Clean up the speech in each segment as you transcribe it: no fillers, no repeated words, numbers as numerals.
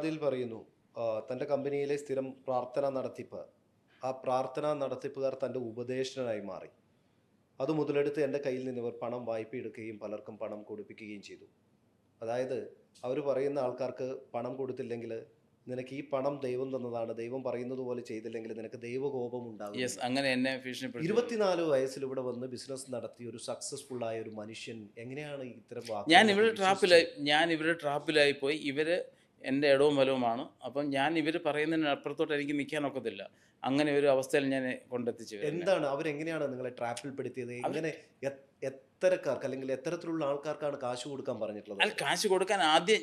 അതിൽ പറയുന്നു തൻ്റെ കമ്പനിയിലെ സ്ഥിരം പ്രാർത്ഥനാ നടത്തിപ്പ് ആ പ്രാർത്ഥനാ നടത്തിപ്പുകാർ തൻ്റെ ഉപദേശകനായി മാറി. അത് മുതലെടുത്ത് എൻ്റെ കയ്യിൽ നിന്ന് ഇവർ പണം വായ്പ എടുക്കുകയും പലർക്കും പണം കൊടുപ്പിക്കുകയും ചെയ്തു. അതായത് അവർ പറയുന്ന ആൾക്കാർക്ക് പണം കൊടുത്തില്ലെങ്കിൽ നിനക്ക് ഈ പണം ദൈവം തന്നതാണ്, ദൈവം പറയുന്നത് പോലെ ചെയ്തില്ലെങ്കിൽ നിനക്ക് ദൈവകോപം യെസ്, ഉണ്ടാകുമെന്ന്. അങ്ങനെ എന്നെ ഭീഷണിപ്പെടുത്തി. 24 വയസ്സിൽ ഇവിടെ വന്ന് ബിസിനസ് നടത്തി ഒരു സക്സസ്ഫുൾ ആയ ഒരു മനുഷ്യൻ എങ്ങനെയാണ് ഇത്തരം ഞാൻ വാക്കുകളൊക്കെ ഇവരുടെ വിശ്വസിച്ച്? ട്രാപ്പിലായി ഞാൻ ഇവരുടെ ട്രാപ്പിലായി പോയി. ഇവർ എൻ്റെ ഇടവും വലവുമാണ്. അപ്പം ഞാൻ ഇവർ പറയുന്നതിന് അപ്പുറത്തോട്ട് എനിക്ക് നിൽക്കാനൊക്കത്തില്ല. അങ്ങനെ ഒരു അവസ്ഥയിൽ ഞാൻ കൊണ്ടെത്തിച്ചു ഇവരെന്നെ. എന്താണ് അവരെങ്ങനെയാണ് നിങ്ങളെ ട്രാപ്പിൽ പെടുത്തിയത്? അവർ എങ്ങനെ എത്തരക്കാർക്ക് അല്ലെങ്കിൽ എത്തരത്തിലുള്ള ആൾക്കാർക്കാണ് കാശ് കൊടുക്കാൻ പറഞ്ഞിട്ടുള്ളത് അല്ല, അവർ? കാശ് കൊടുക്കാൻ ആദ്യം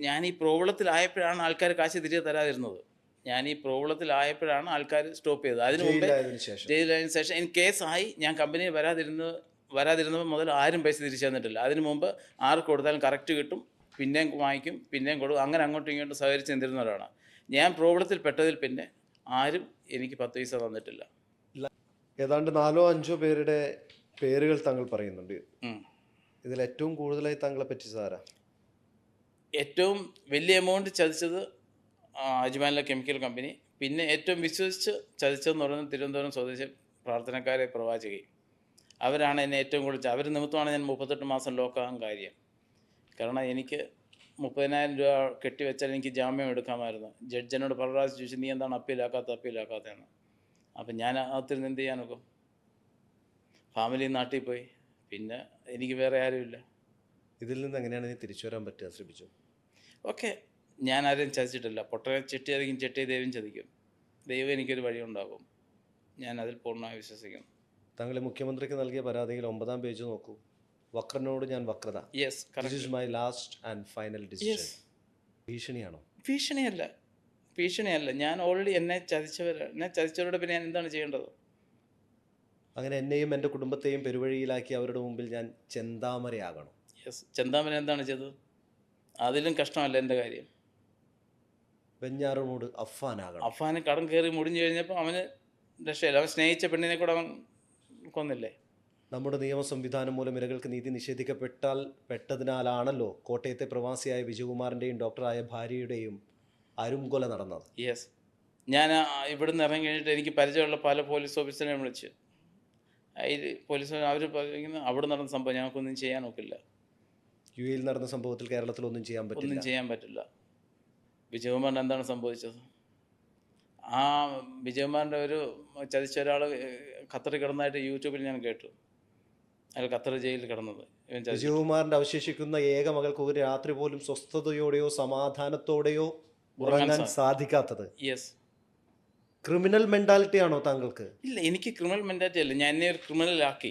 ഞാൻ ഈ പ്രോബ്ലത്തിലായപ്പോഴാണ് ആൾക്കാർ കാശ് തിരികെ തരാതിരുന്നത്. ഞാൻ ഈ പ്രോബ്ലത്തിലായപ്പോഴാണ് ആൾക്കാർ സ്റ്റോപ്പ് ചെയ്തത്. അതിനു മുമ്പേ ജയിലിലായതിനു ശേഷം ജയിലായതിനു ശേഷം എനിക്ക് കേസായി. ഞാൻ കമ്പനിയിൽ വരാതിരുന്നപ്പോൾ മുതൽ ആരും പൈസ തിരിച്ചു തന്നിട്ടില്ല. അതിനു മുമ്പ് ആർക്ക് കൊടുത്താലും കറക്റ്റ് കിട്ടും, പിന്നെയും വാങ്ങിക്കും, പിന്നെയും കൊടുക്കും. അങ്ങനെ അങ്ങോട്ടും ഇങ്ങോട്ടും സഹകരിച്ച് നിന്നിരുന്നവരാണ്. ഞാൻ പ്രോബ്ലത്തിൽ പെട്ടതിൽ പിന്നെ ആരും എനിക്ക് 10 പൈസ തന്നിട്ടില്ല. ഏതാണ്ട് 4-5 പേരുടെ പേരുകൾ താങ്കൾ പറയുന്നുണ്ട്. ഉം. ഇതിൽ ഏറ്റവും കൂടുതലായി താങ്കളെ പറ്റിച്ചത് ആരാ? ഏറ്റവും വലിയ എമൗണ്ട് ചതിച്ചത് അജ്മാനിലെ കെമിക്കൽ കമ്പനി. പിന്നെ ഏറ്റവും വിശ്വസിച്ച് ചതിച്ചതെന്ന് പറയുന്നത് തിരുവനന്തപുരം സ്വദേശി പ്രാർത്ഥനക്കാരെ പ്രവാചകി. അവരാണ് എന്നെ ഏറ്റവും കൂടുതൽ. അവർ നിമിത്തമാണ് ഞാൻ 38 മാസം ലോക്കാകാൻ കാര്യം. കാരണം എനിക്ക് 30,000 രൂപ കെട്ടിവെച്ചാൽ എനിക്ക് ജാമ്യം എടുക്കാമായിരുന്നു. ജഡ്ജ് എന്നോട് പല പ്രാവശ്യം ചോദിച്ചു, നീ എന്താണ് അപ്പീലാക്കാത്തതെന്ന്. അപ്പം ഞാൻ അകത്തിരുന്ന് എന്ത് ചെയ്യാനൊക്കും? ഫാമിലി നാട്ടിൽ പോയി. പിന്നെ എനിക്ക് വേറെ ആരുമില്ല. ഇതിൽ നിന്ന് എങ്ങനെയാണ് നീ തിരിച്ചു വരാൻ പറ്റുക? ശ്രമിച്ചു. ഓക്കെ, ഞാൻ ആരെയും ചതിച്ചിട്ടില്ല. പൊട്ടനെ ചെട്ടിയതെങ്കിൽ ചെട്ടിയെ ദൈവം ചതിക്കും. ദൈവം എനിക്കൊരു വഴി ഉണ്ടാകും. ഞാൻ അതിൽ പൂർണ്ണമായി വിശ്വസിക്കുന്നു. താങ്കൾ മുഖ്യമന്ത്രിക്ക് നൽകിയ പരാതിയിൽ 9-ാം പേജ് നോക്കൂ. വക്രനോട് ഞാൻ വക്രത. Yes, this correct. Is my last and final decision. Yes. ഭീഷണിയാണോ? ഭീഷണിയല്ല. ഞാൻ ഓൾറെഡി എന്നെ ചതിച്ചവരോട് പിന്നെ ഞാൻ എന്താണ് ചെയ്യേണ്ടത്? അങ്ങനെ എന്നെയും എൻ്റെ കുടുംബത്തെയും പെരുവഴിയിലാക്കി അവരുടെ മുമ്പിൽ ഞാൻ ചെന്താമരയാകണം. യെസ്. ചെന്താമൻ എന്താണ് ചെയ്തത്? അതിലും കഷ്ടമല്ല എൻ്റെ കാര്യം. വെഞ്ഞാറിനോട് അഫ്ഫാനാകണം. അഫാന് കടം കയറി മുടിഞ്ഞു കഴിഞ്ഞപ്പോൾ അവന് രക്ഷയില്ല. അവൻ സ്നേഹിച്ച പെണ്ണിനെ കൂടെ അവൻ കൊന്നില്ലേ? നമ്മുടെ നിയമ സംവിധാനം മൂലം ഇരകൾക്ക് നീതി പെട്ടതിനാലാണല്ലോ കോട്ടയത്തെ പ്രവാസിയായ വിജയകുമാറിൻ്റെയും ഡോക്ടറായ ഭാര്യയുടെയും അരുംകൊല നടന്നത്. യെസ്. ഞാൻ ഇവിടുന്ന് ഇറങ്ങി കഴിഞ്ഞിട്ട് എനിക്ക് പരിചയമുള്ള പല പോലീസ് ഓഫീസറിനെ വിളിച്ച് അതിൽ പോലീസ് അവർ പറയുന്നത് അവിടെ നടന്ന സംഭവം ഞങ്ങൾക്കൊന്നും ചെയ്യാൻ ഒക്കില്ല. യു.എയിൽ നടന്ന സംഭവത്തിൽ കേരളത്തിൽ ഒന്നും ചെയ്യാൻ ഒന്നും പറ്റില്ല. ചെയ്യാൻ പറ്റില്ല. വിജയകുമാറിന് എന്താണ് സംഭവിച്ചത്? ആ വിജയകുമാറിൻ്റെ ഒരു ചതിച്ച ഒരാൾ ഖത്തറിൽ കിടന്നതായിട്ട് യൂട്യൂബിൽ ഞാൻ കേട്ടു. അയാൾ ഖത്തർ ജയിലിൽ കിടന്നത് ഇവൻ ചതിച്ചു. വിജയകുമാറിന്റെ അവശേഷിക്കുന്ന ഏക മകൾക്ക് ഒരു രാത്രി പോലും സ്വസ്ഥതയോടെയോ സമാധാനത്തോടെയോ ഉറങ്ങാൻ സാധിക്കാത്തത് യെസ്. ക്രിമിനൽ മെന്റാലിറ്റി ആണോ താങ്കൾക്ക്? ഇല്ല, എനിക്ക് ക്രിമിനൽ മെൻറ്റാലിറ്റി അല്ല. ഞാൻ എന്നെ ഒരു ക്രിമിനലാക്കി.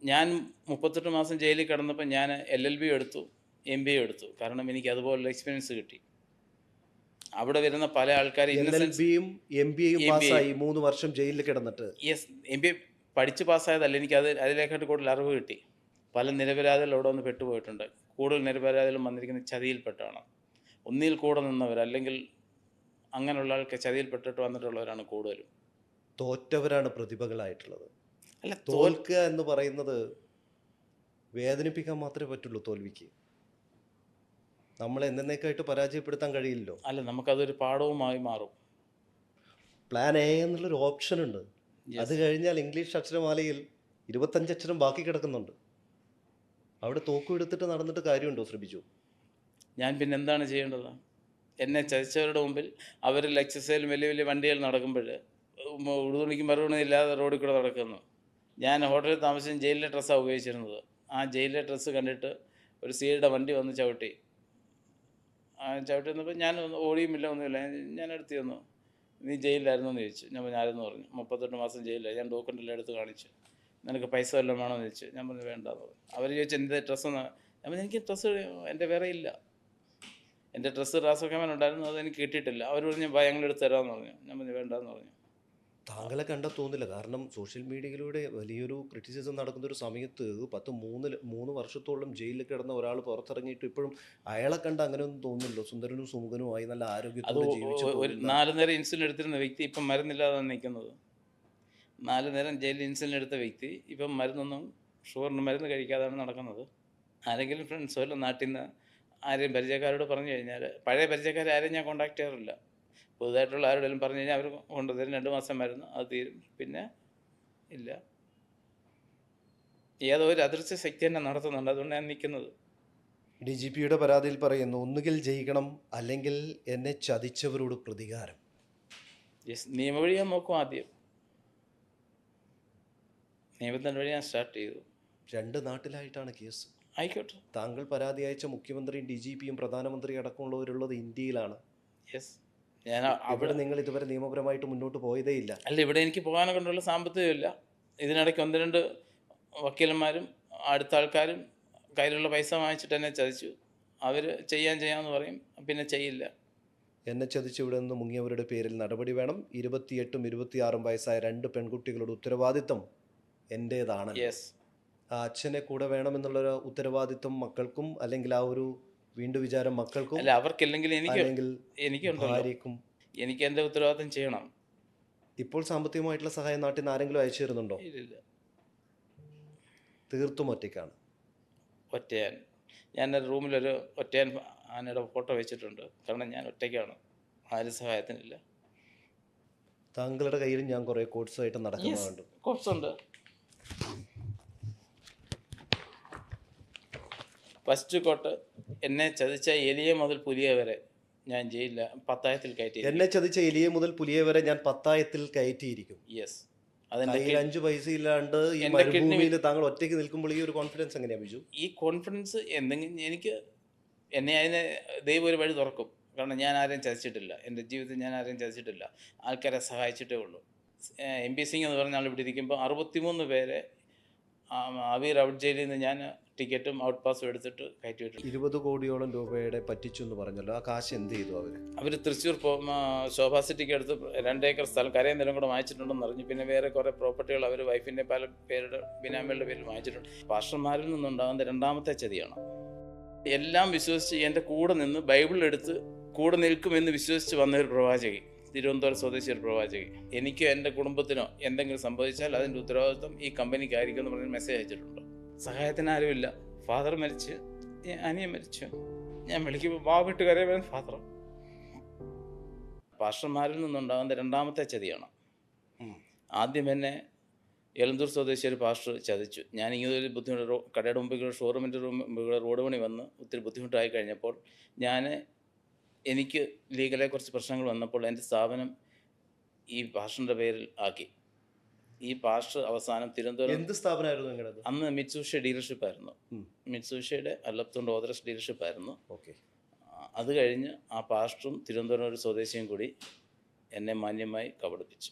ഞാൻ 38 മാസം ജയിലിൽ കിടന്നപ്പോൾ ഞാൻ LLB എടുത്തു, MBA എടുത്തു. കാരണം എനിക്ക് അതുപോലുള്ള എക്സ്പീരിയൻസ് കിട്ടി. അവിടെ വരുന്ന പല ആൾക്കാർ LLBയും MBAയും പാസ്സായി 3 വർഷം ജയിലിൽ കിടന്നിട്ട്. യെസ്, MBA പഠിച്ച് പാസ്സായതല്ല. എനിക്ക് അതിലേക്കാട്ട് കൂടുതൽ അറിവ് കിട്ടി. പല നിരപരാധികൾ അവിടെ വന്ന് പെട്ടുപോയിട്ടുണ്ട്. കൂടുതൽ നിരപരാധികളും വന്നിരിക്കുന്ന ചതിയിൽപ്പെട്ടാണ്. ഒന്നിൽ കൂടെ നിന്നവർ, അല്ലെങ്കിൽ അങ്ങനെയുള്ള ആൾക്ക് ചതിയിൽപ്പെട്ടിട്ട് വന്നിട്ടുള്ളവരാണ് കൂടുതലും. തോറ്റവരാണ് പ്രതിഭകളായിട്ടുള്ളത്. അല്ല, തോൽക്കുക എന്ന് പറയുന്നത് വേദനിപ്പിക്കാൻ മാത്രമേ പറ്റുള്ളൂ. തോൽവിക്ക് നമ്മളെ എന്നേക്കായിട്ട് പരാജയപ്പെടുത്താൻ കഴിയില്ലല്ലോ. അല്ല, നമുക്കതൊരു പാഠവുമായി മാറും. പ്ലാൻ എ എന്നുള്ളൊരു ഓപ്ഷൻ ഉണ്ട്. അത് കഴിഞ്ഞാൽ ഇംഗ്ലീഷ് അക്ഷരമാലയിൽ 25 അക്ഷരം ബാക്കി കിടക്കുന്നുണ്ട്. അവിടെ തോക്കും എടുത്തിട്ട് നടന്നിട്ട് കാര്യമുണ്ടോ? ശ്രമിച്ചു. ഞാൻ പിന്നെ എന്താണ് ചെയ്യേണ്ടത്? എന്നെ ചതിച്ചവരുടെ മുമ്പിൽ അവർ ലെക്സസിലും വലിയ വലിയ വണ്ടികൾ നടക്കുമ്പോൾ ഉടുതുണിക്ക് മറുപടി ഇല്ലാതെ റോഡിൽ കൂടെ നടക്കുന്നു. ഞാൻ ഹോട്ടലിൽ താമസിച്ച് ജയിലിലെ ഡ്രസ്സാണ് ഉപയോഗിച്ചിരുന്നത്. ആ ജയിലിലെ ഡ്രസ്സ് കണ്ടിട്ട് ഒരു സിയുടെ വണ്ടി വന്ന് ചവിട്ടി വന്നപ്പോൾ ഞാൻ ഓടിയുമില്ല, ഒന്നുമില്ല. ഞാൻ എടുത്ത് തന്നു. നീ ജയിലിലായിരുന്നു എന്ന് ചോദിച്ചു. ഞാൻ ആരെന്ന് പറഞ്ഞു. 38 മാസം ജയിലില്ല. ഞാൻ ഡോക്യുമെൻ്റെല്ലാം എടുത്ത് കാണിച്ചു. നിനക്ക് പൈസ വല്ലതും വേണമെന്ന് ചോദിച്ചു. ഞാൻ പറഞ്ഞു വേണ്ടെന്ന് പറഞ്ഞു. അവർ ചോദിച്ചു എന്ത് ഡ്രസ്സെന്ന്. ഞാൻ പറഞ്ഞു എനിക്ക് ഡ്രസ്സ് എൻ്റെ വേറെ ഇല്ല. എൻ്റെ ഡ്രസ്സ് റാസോക്കാമൻ ഉണ്ടായിരുന്നു, അതെനിക്ക് കിട്ടിയിട്ടില്ല. അവർ പറഞ്ഞു ഞങ്ങളെടുത്ത് തരാമെന്ന് പറഞ്ഞു. ഞാൻ പറഞ്ഞു വേണ്ടെന്ന് പറഞ്ഞു. താങ്കളെ കണ്ടാൽ തോന്നില്ല. കാരണം സോഷ്യൽ മീഡിയയിലൂടെ വലിയൊരു ക്രിറ്റിസിസം നടക്കുന്ന ഒരു സമയത്ത് 3 വർഷത്തോളം ജയിലിൽ കിടന്ന ഒരാൾ പുറത്തിറങ്ങിയിട്ട് ഇപ്പോഴും അയാളെ കണ്ട അങ്ങനെയൊന്നും തോന്നുന്നില്ലോ. സുന്ദരനും സുമുഖനുമായി നല്ല അത് ആരോഗ്യത്തോടെ ജീവിച്ചു ഒരു പോകുന്ന 4 നേരം ഇൻസുലിൻ എടുത്തിരുന്ന വ്യക്തി ഇപ്പം മരുന്നില്ലാതെ നിൽക്കുന്നത്. 4 നേരം ജയിലിൽ ഇൻസുലിൻ എടുത്ത വ്യക്തി ഇപ്പം ഷുഗറിന് മരുന്ന് കഴിക്കാതാണ് നടക്കുന്നത്. ആരെങ്കിലും ഫ്രണ്ട്സോ അല്ല നാട്ടിൽ നിന്ന് ആരെയും പരിചയക്കാരോട് പറഞ്ഞു കഴിഞ്ഞാൽ, പഴയ പരിചയക്കാരെ ആരെയും ഞാൻ കോൺടാക്ട് ചെയ്യാറില്ല. പുതുതായിട്ടുള്ള ആരോടെങ്കിലും പറഞ്ഞു കഴിഞ്ഞാൽ അവർ കൊണ്ടുതരും. 2 മാസം മരുന്ന്, അത് തീരും, പിന്നെ ഇല്ല. ഏതോ ഒരു അദൃശ്യ ശക്തി തന്നെ നടത്തുന്നുണ്ട്, അതുകൊണ്ട് ഞാൻ നിൽക്കുന്നത്. DGPയുടെ പരാതിയിൽ പറയുന്നു, ഒന്നുകിൽ ജയിക്കണം അല്ലെങ്കിൽ എന്നെ ചതിച്ചവരോട് പ്രതികാരം. നിയമവഴി ഞാൻ നോക്കും ആദ്യം. നിയമത്തിൻ്റെ വഴി ഞാൻ സ്റ്റാർട്ട് ചെയ്തു. 2 നാട്ടിലായിട്ടാണ് കേസ്. ആയിക്കോട്ടെ. താങ്കൾ പരാതി അയച്ച മുഖ്യമന്ത്രിയും DGPയും പ്രധാനമന്ത്രി അടക്കമുള്ളവരുള്ളത് ഇന്ത്യയിലാണ്. യെസ്. ഞാൻ അവിടെ നിങ്ങൾ ഇതുവരെ നിയമപരമായിട്ട് മുന്നോട്ട് പോയതേ ഇല്ല. അല്ല, ഇവിടെ എനിക്ക് പോകാനെ കൊണ്ടുള്ള സാമ്പത്തികമില്ല. ഇതിനിടയ്ക്ക് 1-2 വക്കീലന്മാരും അടുത്ത ആൾക്കാരും കയ്യിലുള്ള പൈസ വാങ്ങിച്ചിട്ട് എന്നെ ചതിച്ചു. അവർ ചെയ്യാമെന്ന് പറയും, പിന്നെ ചെയ്യില്ല. എന്നെ ചതിച്ച് ഇവിടെ നിന്ന് മുങ്ങിയവരുടെ പേരിൽ നടപടി വേണം. 28ഉം 26ഉം വയസ്സായ 2 പെൺകുട്ടികളുടെ ഉത്തരവാദിത്തം എൻ്റേതാണ്. യെസ്. ആ അച്ഛനെ കൂടെ വേണമെന്നുള്ളൊരു ഉത്തരവാദിത്വം മക്കൾക്കും, അല്ലെങ്കിൽ ആ ഒരു വീണ്ടും വിചാരം മക്കൾക്കും, അല്ല അവർക്കില്ലെങ്കിൽ എനിക്കുണ്ടല്ലോ. ഭാര്യക്കും. എനിക്ക് എൻ്റെ ഉത്തരവാദിത്തം ചെയ്യണം. ഇപ്പോൾ സാമ്പത്തികമായിട്ടുള്ള സഹായം നാട്ടിൽ നിന്ന് ആരെങ്കിലും അയച്ചു തരുന്നുണ്ടോ? ഇല്ലില്ല. തീർത്തും ഒറ്റയ്ക്കാണ്. ഒറ്റയാൻ. ഞാൻ എൻ്റെ റൂമിലൊരു ഒറ്റയാൻ ആനയുടെ ഫോട്ടോ വെച്ചിട്ടുണ്ട്. കാരണം ഞാൻ ഒറ്റയ്ക്കാണ്, ആരും സഹായത്തിനില്ല. താങ്കളുടെ കയ്യിൽ ഞാൻ കുറേ കോഴ്സുമായിട്ട് നടക്കുന്നുണ്ട്. കോഴ്സുണ്ട്. ഫസ്റ്റ് കോട്ട്, എന്നെ ചതിച്ച എലിയെ മുതൽ പുലിയെ വരെ ഞാൻ ജയിലില്ല, പത്തായത്തിൽ കയറ്റി. എന്നെ ചതിച്ച എലിയെ മുതൽ പുലിയെ വരെ ഞാൻ പത്തായത്തിൽ കയറ്റിയിരിക്കും. യെസ്. കയ്യിൽ 5 പൈസ ഇല്ലാണ്ട് ഈ മരുഭൂമിയിൽ താങ്കൾ ഒറ്റയ്ക്ക് നിൽക്കുമ്പോൾ ഈ ഒരു കോൺഫിഡൻസ് എങ്ങനെയാ ബിജു? ഈ കോൺഫിഡൻസ് എന്തെങ്കിലും എന്നെ അതിനെ ദൈവം ഒരു വഴി തുറക്കും. കാരണം ഞാൻ ആരെയും ചതിച്ചിട്ടില്ല, എൻ്റെ ജീവിതത്തിൽ ഞാൻ ആരെയും ചതിച്ചിട്ടില്ല, ആൾക്കാരെ സഹായിച്ചിട്ടേ ഉള്ളൂ. MP സിംഗ് എന്ന് പറഞ്ഞ ആൾ ഇവിടെ ഇരിക്കുമ്പോൾ 63 പേരെ അവീർ ഔട്ട് ജയിലിൽ നിന്ന് ഞാൻ ടിക്കറ്റും ഔട്ട് പാസും എടുത്തിട്ട് കയറ്റി വിട്ടു. 20 കോടിയോളം രൂപയുടെ പറ്റിച്ചു എന്ന് പറഞ്ഞല്ലോ, ആ കാശ് എന്ത് ചെയ്തു അവർ തൃശ്ശൂർ ശോഭാ സിറ്റിക്ക് അടുത്ത് 2 ഏക്കർ സ്ഥലം കരയും നിലം കൂടെ വാങ്ങിച്ചിട്ടുണ്ടെന്ന് അറിഞ്ഞു. പിന്നെ വേറെ കുറേ പ്രോപ്പർട്ടികൾ അവർ വൈഫിൻ്റെ പല പേരുടെ ബിനാമികളുടെ പേരിൽ വാങ്ങിച്ചിട്ടുണ്ട്. പാസ്റ്റർമാരിൽ നിന്നുണ്ടാകുന്ന 2ാമത്തെ ചതിയാണ്. എല്ലാം വിശ്വസിച്ച് എൻ്റെ കൂടെ നിന്ന് ബൈബിൾ എടുത്ത് കൂടെ നിൽക്കുമെന്ന് വിശ്വസിച്ച് വന്ന ഒരു പ്രവാചകി, തിരുവനന്തപുരം സ്വദേശി ഒരു പ്രവാചകി. എനിക്കോ എൻ്റെ കുടുംബത്തിനോ എന്തെങ്കിലും സംഭവിച്ചാൽ അതിൻ്റെ ഉത്തരവാദിത്വം ഈ കമ്പനിക്കായിരിക്കും എന്ന് പറഞ്ഞ് മെസ്സേജ് അയച്ചിട്ടുണ്ട്. സഹായത്തിന് ആരുമില്ല. ഫാദർ മരിച്ച്, അനിയൻ മരിച്ചു. ഞാൻ വിളിക്കുമ്പോൾ വാവിട്ട് കരയുവാൻ ഫാദർ. പാസ്റ്റർമാരിൽ നിന്നുണ്ടാകുന്ന 2ാമത്തെ ചതിയാണ്. ആദ്യം എന്നെ എലന്തൂർ സ്വദേശി ഒരു പാസ്റ്റർ ചതിച്ചു. ഞാൻ ഇങ്ങനെ ഒരു ബുദ്ധിമുട്ട്, കടയുടെ മുമ്പിൽ ഷോറൂമിൻ്റെ റോഡ് പണി വന്ന് ഒത്തിരി ബുദ്ധിമുട്ടായി കഴിഞ്ഞപ്പോൾ എനിക്ക് ലീഗലായി കുറച്ച് പ്രശ്നങ്ങൾ വന്നപ്പോൾ എൻ്റെ സ്ഥാപനം ഈ പാസ്റ്ററിൻ്റെ പേരിൽ ആക്കി. ഈ പാസ്റ്റർ അവസാനം തിരുവനന്തപുരം, എന്ത് സ്ഥാപനമായിരുന്നു നിങ്ങളുടെ? അന്ന് മിറ്റ്സൂഷി ഡീലർഷിപ്പായിരുന്നു. മിറ്റ്സൂഷിയുടെ അല്ലത്തുണ്ട് ഓതറസ് ഡീലർഷിപ്പായിരുന്നു. ഓക്കെ. അത് കഴിഞ്ഞ് ആ പാസ്റ്ററും തിരുവനന്തപുരം ഒരു സ്വദേശിയും കൂടി എന്നെ മാന്യമായി കബളിപ്പിച്ചു.